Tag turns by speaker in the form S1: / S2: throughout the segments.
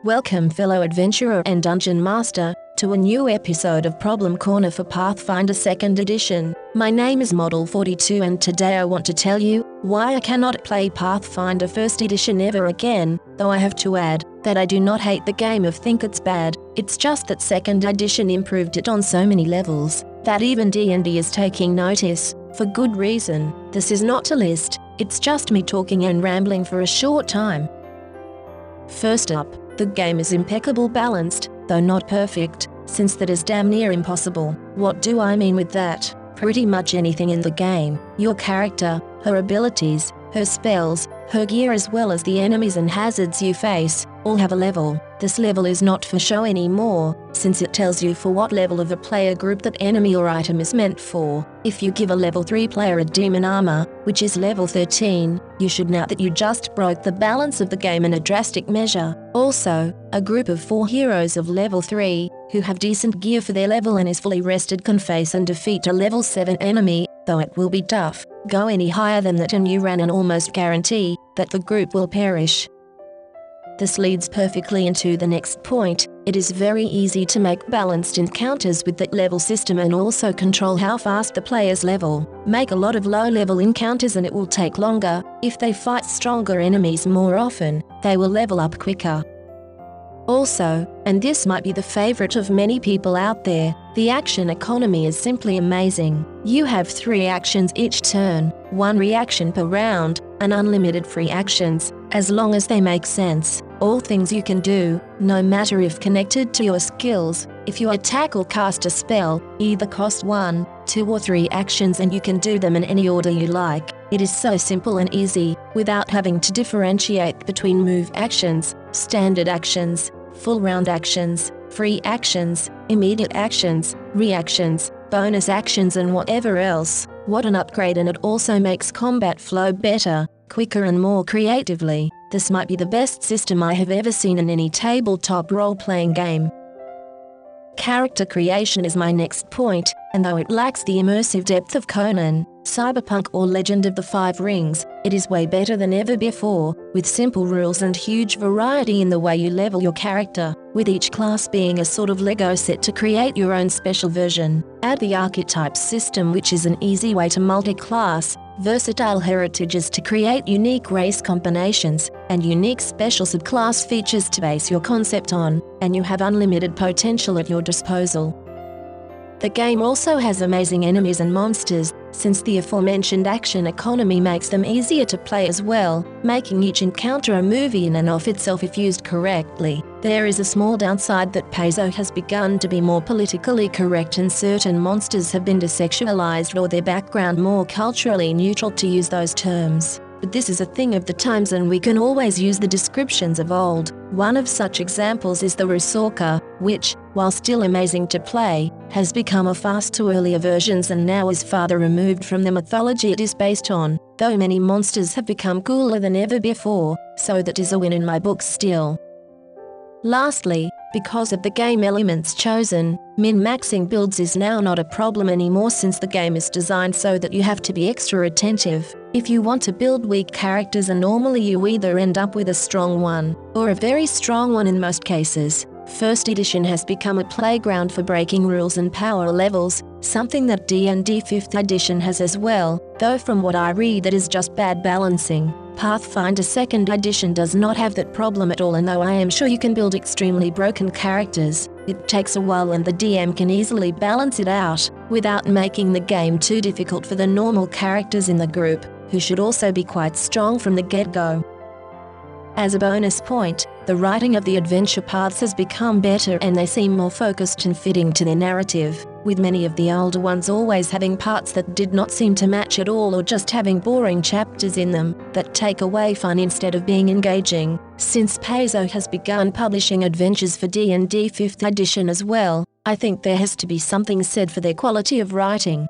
S1: Welcome fellow adventurer and dungeon master, to a new episode of Problem Corner for Pathfinder 2nd edition. My name is Model42 and today I want to tell you why I cannot play Pathfinder 1st edition ever again, though I have to add that I do not hate the game or think it's bad, it's just that 2nd edition improved it on so many levels, that even D&D is taking notice, for good reason. This is not a list, it's just me talking and rambling for a short time. First up, the game is impeccable balanced, though not perfect, since that is damn near impossible. What do I mean with that? Pretty much anything in the game, your character, her abilities, her spells, her gear as well as the enemies and hazards you face, all have a level. This level is not for show anymore, since it tells you for what level of a player group that enemy or item is meant for. If you give a level 3 player a demon armor, which is level 13, you should know that you just broke the balance of the game in a drastic measure. Also, a group of 4 heroes of level 3, who have decent gear for their level and is fully rested can face and defeat a level 7 enemy, though it will be tough. Go any higher than that and you run an almost guarantee that the group will perish. This leads perfectly into the next point. It is very easy to make balanced encounters with that level system and also control how fast the players level. Make a lot of low-level encounters and it will take longer. If they fight stronger enemies more often, they will level up quicker. Also, and this might be the favorite of many people out there, the action economy is simply amazing. You have 3 actions each turn, 1 reaction per round, and unlimited free actions, as long as they make sense. All things you can do, no matter if connected to your skills. If you attack or cast a spell, either cost 1, 2 or 3 actions and you can do them in any order you like. It is so simple and easy, without having to differentiate between move actions, standard actions, full round actions, free actions, immediate actions, reactions, bonus actions and whatever else. What an upgrade, and it also makes combat flow better, quicker and more creatively. This might be the best system I have ever seen in any tabletop role-playing game. Character creation is my next point, and though it lacks the immersive depth of Conan, Cyberpunk or Legend of the Five Rings, it is way better than ever before, with simple rules and huge variety in the way you level your character, with each class being a sort of Lego set to create your own special version. Add the archetypes system, which is an easy way to multi-class, versatile heritages to create unique race combinations, and unique special subclass features to base your concept on, and you have unlimited potential at your disposal. The game also has amazing enemies and monsters, since the aforementioned action economy makes them easier to play as well, making each encounter a movie in and of itself if used correctly. There is a small downside that Paizo has begun to be more politically correct and certain monsters have been desexualized or their background more culturally neutral, to use those terms. But this is a thing of the times and we can always use the descriptions of old. One of such examples is the Rusalka, which, while still amazing to play, has become a farce to earlier versions and now is farther removed from the mythology it is based on, though many monsters have become cooler than ever before, so that is a win in my books still. Lastly, because of the game elements chosen, min-maxing builds is now not a problem anymore since the game is designed so that you have to be extra attentive. If you want to build weak characters, and normally you either end up with a strong one, or a very strong one in most cases, First edition has become a playground for breaking rules and power levels, something that D&D 5th edition has as well, though from what I read that is just bad balancing. Pathfinder 2nd edition does not have that problem at all, and though I am sure you can build extremely broken characters, it takes a while and the DM can easily balance it out, without making the game too difficult for the normal characters in the group, who should also be quite strong from the get-go. As a bonus point, the writing of the adventure paths has become better and they seem more focused and fitting to their narrative, with many of the older ones always having parts that did not seem to match at all or just having boring chapters in them that take away fun instead of being engaging. Since Paizo has begun publishing adventures for D&D 5th edition as well, I think there has to be something said for their quality of writing.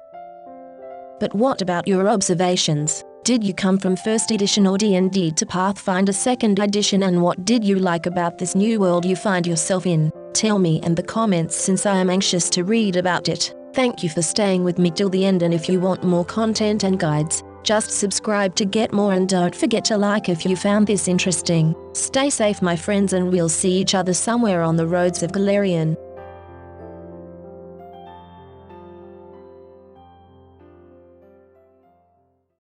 S1: But what about your observations? Did you come from 1st edition or D&D to Pathfinder 2nd edition, and what did you like about this new world you find yourself in? Tell me in the comments since I am anxious to read about it. Thank you for staying with me till the end, and if you want more content and guides, Just subscribe to get more and don't forget to like if you found this interesting. Stay safe my friends and we'll see each other somewhere on the roads of Galarian.